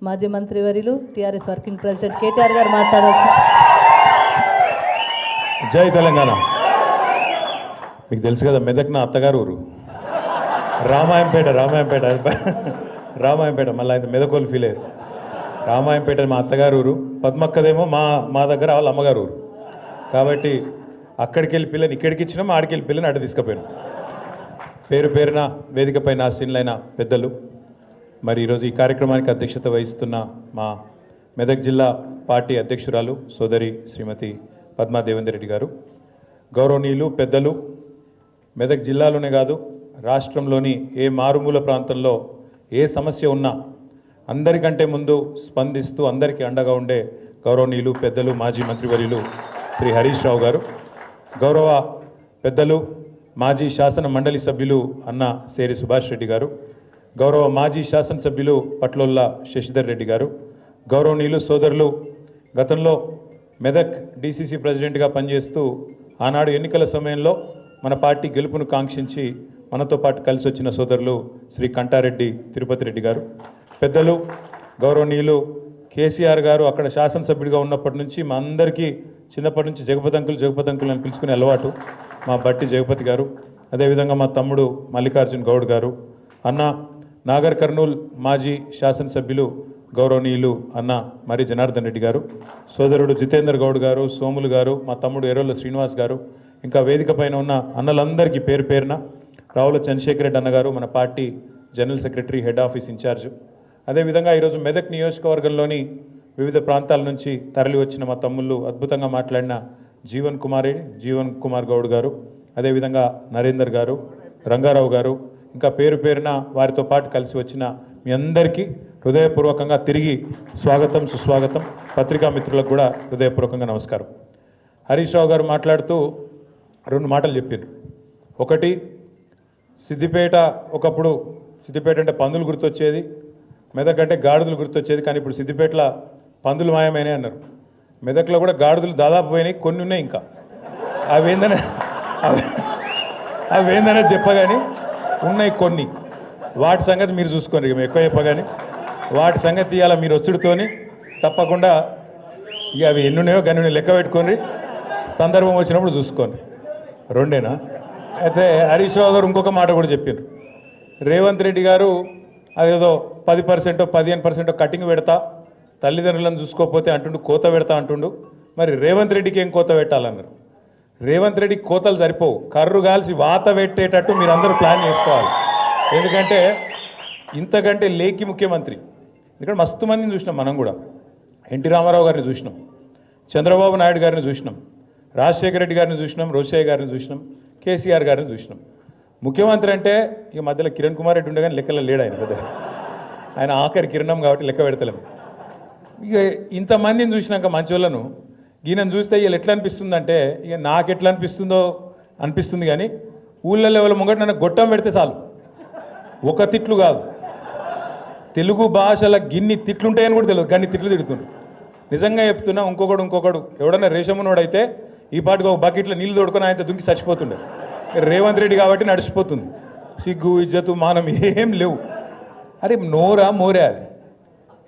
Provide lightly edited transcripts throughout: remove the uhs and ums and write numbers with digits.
మాజీ మంత్రివర్యులు TRS working president KTR గారు మాట్లాడవచ్చు. జై తెలంగాణ. మీకు తెలుసు కదా, మెదక్ నా అత్తగారు ఊరు. రామాయంపేట మళ్ళీ ఆయన మెదకోలు ఫీల్ అయ్యారు. రామాయంపేట మా అత్తగారు ఊరు, పద్మక్కదేమో మా దగ్గర వాళ్ళ అమ్మగారు ఊరు. కాబట్టి అక్కడికి వెళ్ళి పిల్లని ఇక్కడికి ఇచ్చినాం, ఆడికి వెళ్ళి పిల్లని అటు తీసుకుపోయినాం. పేరు పేరున వేదికపైన ఆసీనులైన పెద్దలు, మరి ఈరోజు ఈ కార్యక్రమానికి అధ్యక్షత వహిస్తున్న మా మెదక్ జిల్లా పార్టీ అధ్యక్షురాలు సోదరి శ్రీమతి పద్మా దేవేందర్ రెడ్డి గారు, గౌరవనీయులు పెద్దలు, మెదక్ జిల్లాలోనే కాదు రాష్ట్రంలోని ఏ మారుమూల ప్రాంతంలో ఏ సమస్య ఉన్నా అందరికంటే ముందు స్పందిస్తూ అందరికీ అండగా ఉండే గౌరవనీయులు పెద్దలు మాజీ మంత్రివర్యులు శ్రీ హరీష్ రావు గారు, గౌరవ పెద్దలు మాజీ శాసన మండలి సభ్యులు అన్న సేరి సుభాష్ రెడ్డి గారు, గౌరవ మాజీ శాసనసభ్యులు పట్లోల్ల శశిధర్ రెడ్డి గారు, గౌరవనీయులు సోదరులు, గతంలో మెదక్ డీసీసీ ప్రెసిడెంట్గా పనిచేస్తూ ఆనాడు ఎన్నికల సమయంలో మన పార్టీ గెలుపును కాంక్షించి మనతో పాటు కలిసి వచ్చిన సోదరులు శ్రీ కంటారెడ్డి తిరుపతి రెడ్డి గారు, పెద్దలు గౌరవనీయులు కేసీఆర్ గారు అక్కడ శాసనసభ్యుడిగా ఉన్నప్పటి నుంచి మా అందరికీ చిన్నప్పటి నుంచి జగపతంకులు అని పిలుచుకునే అలవాటు మా బట్టి జగపతి గారు, అదేవిధంగా మా తమ్ముడు మల్లికార్జున్ గౌడ్ గారు, అన్న నాగర్ కర్నూల్ మాజీ శాసనసభ్యులు గౌరవనీయులు అన్న మరి జనార్దన్ రెడ్డి గారు, సోదరుడు జితేందర్ గౌడ్ గారు, సోములు గారు, మా తమ్ముడు ఎర్రోళ్ళ శ్రీనివాస్ గారు, ఇంకా వేదిక పైన ఉన్న అన్నలందరికీ పేరు పేరున, రావుల చంద్రశేఖర్ రెడ్డి అన్నగారు మన party general secretary head office in charge, అదేవిధంగా ఈరోజు మెదక్ నియోజకవర్గంలోని వివిధ ప్రాంతాల నుంచి తరలి వచ్చిన మా తమ్ముళ్ళు, అద్భుతంగా మాట్లాడిన జీవన్ కుమార్ గౌడ్ గారు, అదేవిధంగా నరేందర్ గారు, రంగారావు గారు, ఇంకా పేరు పేరున వారితో పాటు కలిసి వచ్చిన మీ అందరికీ హృదయపూర్వకంగా తిరిగి స్వాగతం సుస్వాగతం. పత్రికా మిత్రులకు కూడా హృదయపూర్వకంగా నమస్కారం. హరీష్ రావు గారు మాట్లాడుతూ రెండు మాటలు చెప్పారు. ఒకటి, సిద్దిపేట ఒకప్పుడు సిద్దిపేట అంటే పందులు గుర్తొచ్చేది, మెదక్ అంటే గాడిదలు గుర్తొచ్చేది, కానీ ఇప్పుడు సిద్దిపేటలో పందులు మాయమైనాయి అన్నారు. మెదక్లో కూడా గాడిదలు దాదాపు పోయినాయి, కొన్ని ఉన్నాయి ఇంకా. అవేందనే చెప్పగాని ఉన్నాయి కొన్ని, వాటి సంగతి మీరు చూసుకోండి. ఇక ఎక్కువ చెప్పగాని వాటి సంగతి ఇవాళ మీరు వచ్చుడుతోని తప్పకుండా ఇక అవి ఎన్నున్నాయో గన్ని లెక్క పెట్టుకోండి, సందర్భం వచ్చినప్పుడు చూసుకోండి. రెండేనా? అయితే హరీష్ రావు గారు ఇంకొక మాట కూడా చెప్పారు. రేవంత్ రెడ్డి గారు అదేదో 10% 15% కటింగ్ పెడతా, తల్లిదండ్రులను చూసుకోకపోతే అంటుండు, కోత పెడతా అంటుండు. మరి రేవంత్ రెడ్డికి ఏం కోత పెట్టాలన్నారు? రేవంత్ రెడ్డికి కోతలు సరిపోవు, కర్రు కాల్చి వాత పెట్టేటట్టు మీరు అందరూ ప్లాన్ చేసుకోవాలి. ఎందుకంటే ఇంతకంటే లేకి ముఖ్యమంత్రి, ఎందుకంటే మస్తు మందిని చూసినాం మనం కూడా. ఎన్టీ రామారావు గారిని చూసినాం, చంద్రబాబు నాయుడు గారిని చూసినాం, రాజశేఖర రెడ్డి గారిని చూసినాం, రోషయ్య గారిని చూసినాం, కేసీఆర్ గారిని చూసినాం. ముఖ్యమంత్రి అంటే ఈ మధ్యలో కిరణ్ కుమార్ రెడ్డి ఉండే కానీ లెక్కలో లేడు ఆయన, పెద్ద ఆయన ఆఖరి కిరణం కాబట్టి లెక్క పెడతలేము. ఇక ఇంతమందిని చూసినాక మంచోళ్ళను ఈయనను చూస్తే వీళ్ళు ఎట్లా అనిపిస్తుందంటే, ఇక నాకు ఎట్లా అనిపిస్తుంది కానీ ఊళ్ళో ఎవరి ముంగట నన్ను గొట్టం పెడితే చాలు, ఒక తిట్లు కాదు, తెలుగు భాషల గిన్ని తిట్లుంటాయని కూడా తెలియదు, గన్ని తిట్లు తిడుతుండ్రు. నిజంగా చెప్తున్నా, ఇంకొకడు ఎవడన్నా రేషమునోడైతే ఈ పాటికి ఒక బకెట్లో నీళ్ళు తోడుకొని ఆయన దుంకి చచ్చిపోతుండే. రేవంత్ రెడ్డి కాబట్టి నడిచిపోతుంది. సిగ్గు ఇజ్జతు మానం ఏం లేవు. అరే నోరా మోరే అది.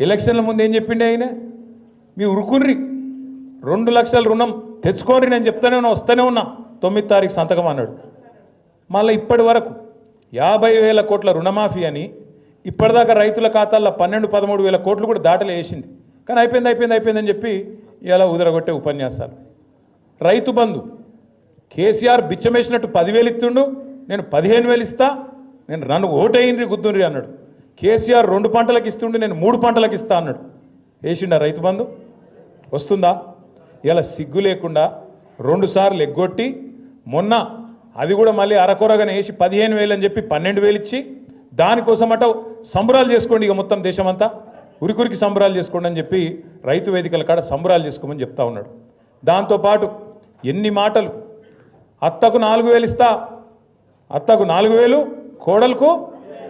ఎలక్షన్ల ముందు ఏం చెప్పిండే ఆయన? మీ ఉరుకుర్రి 2 లక్షల రుణం తెచ్చుకోండి, నేను చెప్తానే ఉన్నా, వస్తూనే ఉన్నా, 9వ తారీఖు సంతకం అన్నాడు. మళ్ళీ ఇప్పటి వరకు 50,000 కోట్ల రుణమాఫీ అని ఇప్పటిదాకా రైతుల ఖాతాల్లో 12-13 వేల కోట్లు కూడా దాటలు వేసింది. కానీ అయిపోయిందని చెప్పి ఇలా ఉదరగొట్టే ఉపన్యాసాలు. రైతు బంధు కేసీఆర్ బిచ్చమేసినట్టు 10,000 ఇస్తుండు, నేను 15,000 ఇస్తా, నేను నన్ను ఓటేయండి గుద్దుండ్రి అన్నాడు. కేసీఆర్ 2 పంటలకు ఇస్తుండే, నేను 3 పంటలకు ఇస్తా అన్నాడు. వేసిండా రైతు బంధు? వస్తుందా? ఇలా సిగ్గు లేకుండా 2 సార్లు ఎగ్గొట్టి మొన్న అది కూడా మళ్ళీ అరకొరగానే వేసి 15,000 అని చెప్పి 12,000 ఇచ్చి దానికోసం అట సంబరాలు చేసుకోండి, ఇక మొత్తం దేశమంతా ఉరికురికి సంబరాలు చేసుకోండి అని చెప్పి రైతు వేదికల కాడ సంబరాలు చేసుకోమని చెప్తా ఉన్నాడు. దాంతోపాటు ఎన్ని మాటలు, అత్తకు 4,000 ఇస్తా, అత్తకు 4,000, కోడలకు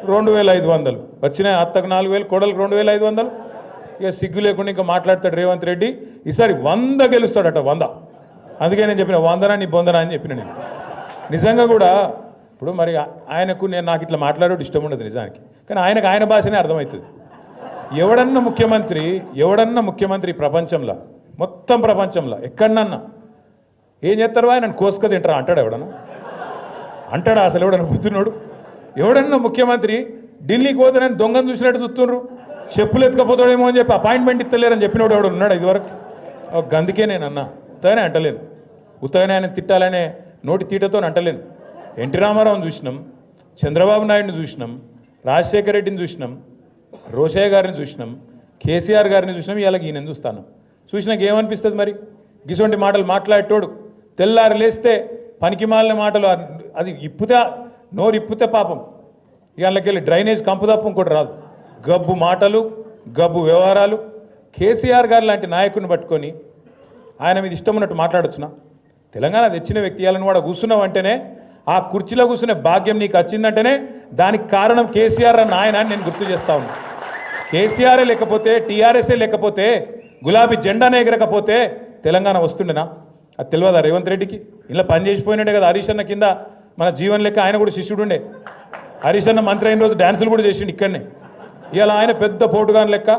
2,500 వచ్చినాయి. అత్తకు 4,000, కోడలకు 2,500. ఇక సిగ్గు లేకుండా ఇంకా మాట్లాడతాడు రేవంత్ రెడ్డి. ఈసారి 100 గెలుస్తాడట, 100. అందుకే నేను చెప్పిన 100 నీ బొందనా అని చెప్పిన. నేను నిజంగా కూడా ఇప్పుడు మరి ఆయనకు నాకు ఇట్లా మాట్లాడడం ఇష్టం ఉండదు నిజానికి, కానీ ఆయనకు ఆయన భాషనే అర్థమవుతుంది. ఎవడన్నా ముఖ్యమంత్రి ప్రపంచంలో మొత్తం ప్రపంచంలో ఎక్కడన్నా ఏం చేస్తారు ఆయన కోసుక తింటారా అంటాడు ఎవడన్నా అంటాడా అసలు ఎవడన్నా బుద్ధున్నాడు ఎవడన్నా ముఖ్యమంత్రి ఢిల్లీకి పోతే నేను దొంగను చూసినట్టు చూస్తున్నారు చెప్పులు ఎత్తుకపోతాడేమో అని చెప్పి అపాయింట్మెంట్ ఇస్తలేరని చెప్పినోడు ఎవడు ఉన్నాడు ఇదివరకు అందుకే నేను అన్నా ఉత్తగానే అంటలేను ఉత్తగానే ఆయన తిట్టాలనే నోటి తీటతో అంటలేను ఎన్టీ రామారావుని చూసినాం చంద్రబాబు నాయుడిని చూసినాం రాజశేఖర రెడ్డిని చూసినాం రోషయ్య గారిని చూసినాం కేసీఆర్ గారిని చూసినాం ఇవాళ ఈయన చూస్తాను చూసినాక ఏమనిపిస్తుంది మరి గిసొంటి మాటలు మాట్లాడేటోడు తెల్లారి లేస్తే పనికిమాలిన మాటలు అది ఇప్పుతే నోరు ఇప్పుతే పాపం ఇవాళకెళ్ళి డ్రైనేజ్ కంపు తప్ప ఇంకోటి రాదు గబ్బు మాటలు గబ్బు వ్యవహారాలు కేసీఆర్ గారు లాంటి నాయకుడిని పట్టుకొని ఆయన మీద ఇష్టం ఉన్నట్టు మాట్లాడొచ్చునా తెలంగాణ తెచ్చిన వ్యక్తి ఇవాళను కూడా కూర్చున్నావు అంటేనే ఆ కుర్చీలో కూర్చునే భాగ్యం నీకు వచ్చిందంటేనే దానికి కారణం కేసీఆర్ అన్న ఆయన అని నేను గుర్తు చేస్తా ఉన్నా కేసీఆరే లేకపోతే టీఆర్ఎస్ఏ లేకపోతే గులాబీ జెండానే ఎగరకపోతే తెలంగాణ వస్తుండేనా అది తెలియదా రేవంత్ రెడ్డికి ఇలా పనిచేసిపోయినట్టే కదా హరీష్ అన్న కింద మన జీవన్ లెక్క ఆయన కూడా శిష్యుడు ఉండే హరీష్ అన్న మంత్రి అయిన రోజు డ్యాన్సులు కూడా చేసిండు ఇక్కడనే ఇవాళ ఆయన పెద్ద పోటుగాని లెక్క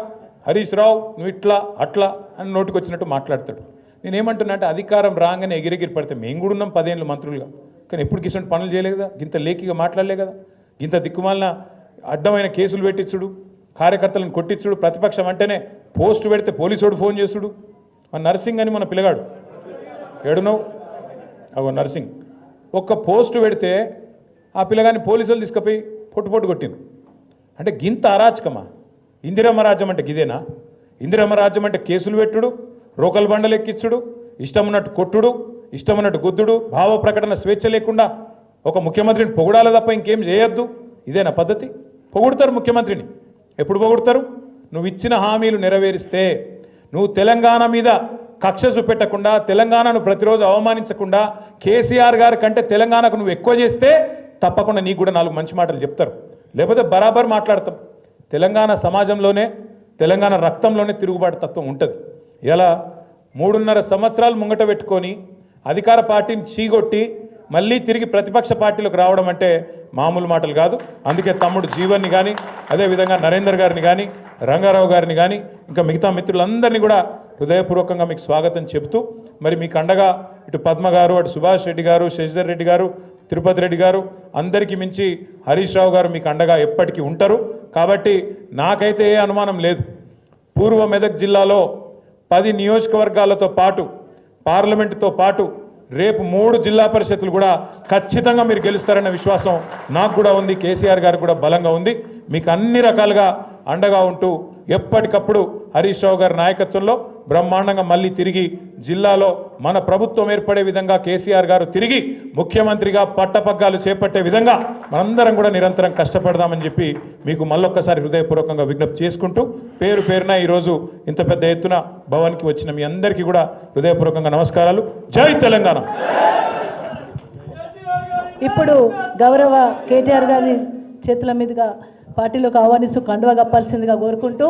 హరీష్ రావు నువ్వు ఇట్లా అట్లా అని నోటికి వచ్చినట్టు మాట్లాడతాడు నేనేమంటున్నా అంటే అధికారం రాగానే ఎగిరెగిరి పడితే మేము కూడా ఉన్నాం 10 ఏళ్ళు మంత్రులుగా కానీ ఎప్పుడు కిసంటి పనులు చేయలేదు కదా ఇంత లేఖిగా మాట్లాడలే కదా ఇంత దిక్కుమాలిన అడ్డమైన కేసులు పెట్టించుడు కార్యకర్తలను కొట్టించుడు ప్రతిపక్షం అంటేనే పోస్టు పెడితే పోలీసుడు ఫోన్ చేసుడు మన నర్సింగ్ అని మన పిల్లగాడు ఏడునవు అగో నర్సింగ్ ఒక్క పోస్టు పెడితే ఆ పిల్లగాని పోలీసులు తీసుకుపోయి పొట్టు కొట్టింది అంటే గింత అరాచకమా ఇందిరమ్మ రాజ్యం అంటే గిదేనా ఇందిరమ్మ రాజ్యం అంటే కేసులు పెట్టుడు రోకల్ బండలు ఎక్కించుడు ఇష్టం ఉన్నట్టు కొట్టుడు ఇష్టం ఉన్నట్టు గుద్దుడు భావ ప్రకటన స్వేచ్ఛ లేకుండా ఒక ముఖ్యమంత్రిని పొగడాలి తప్ప ఇంకేం చేయొద్దు ఇదేనా పద్ధతి పొగుడుతారు ముఖ్యమంత్రిని ఎప్పుడు పొగుడుతారు నువ్వు ఇచ్చిన హామీలు నెరవేరిస్తే నువ్వు తెలంగాణ మీద కక్ష చూపెట్టకుండా తెలంగాణను ప్రతిరోజు అవమానించకుండా కేసీఆర్ గారి కంటే తెలంగాణకు నువ్వు ఎక్కువ చేస్తే తప్పకుండా నీకు కూడా 4 మంచి మాటలు చెప్తారు లేకపోతే బరాబర్ మాట్లాడతాం తెలంగాణ సమాజంలోనే తెలంగాణ రక్తంలోనే తిరుగుబాటు తత్వం ఉంటుంది ఇలా 3.5 సంవత్సరాలు ముంగట పెట్టుకొని అధికార పార్టీని చీగొట్టి మళ్ళీ తిరిగి ప్రతిపక్ష పార్టీలకు రావడం అంటే మామూలు మాటలు కాదు అందుకే తమ్ముడు జీవన్ని కానీ అదేవిధంగా నరేందర్ గారిని కానీ రంగారావు గారిని కానీ ఇంకా మిగతా మిత్రులందరినీ కూడా హృదయపూర్వకంగా మీకు స్వాగతం చెప్తూ మరి మీకు అండగా ఇటు పద్మ గారు అటు సుభాష్ రెడ్డి గారు శశిధర్ రెడ్డి గారు తిరుపతి రెడ్డి గారు అందరికీ మించి హరీష్ రావు గారు మీకు అండగా ఎప్పటికీ ఉంటారు కాబట్టి నాకైతే ఏ అనుమానం లేదు పూర్వ మెదక్ జిల్లాలో 10 నియోజకవర్గాలతో పాటు పార్లమెంటుతో పాటు రేపు 3 జిల్లా పరిషత్తులు కూడా ఖచ్చితంగా మీరు గెలుస్తారన్న విశ్వాసం నాకు కూడా ఉంది కేసీఆర్ గారు కూడా బలంగా ఉంది మీకు అన్ని రకాలుగా అండగా ఉంటూ ఎప్పటికప్పుడు హరీష్ రావు గారి నాయకత్వంలో బ్రహ్మాండంగా మళ్ళీ తిరిగి జిల్లాలో మన ప్రభుత్వం ఏర్పడే విధంగా కేసీఆర్ గారు తిరిగి ముఖ్యమంత్రిగా పట్టపగ్గాలు చేపట్టే విధంగా మనందరం కూడా నిరంతరం కష్టపడదామని చెప్పి మీకు మళ్ళొక్కసారి హృదయపూర్వకంగా విజ్ఞప్తి చేసుకుంటూ పేరు పేరున ఈరోజు ఇంత పెద్ద ఎత్తున భవన్కి వచ్చిన మీ అందరికీ కూడా హృదయపూర్వకంగా నమస్కారాలు జై తెలంగాణ ఇప్పుడు గౌరవ కేటీఆర్ గారి చేతుల మీదుగా పార్టీలోకి ఆహ్వానిస్తూ కండువా కప్పాల్సిందిగా కోరుకుంటూ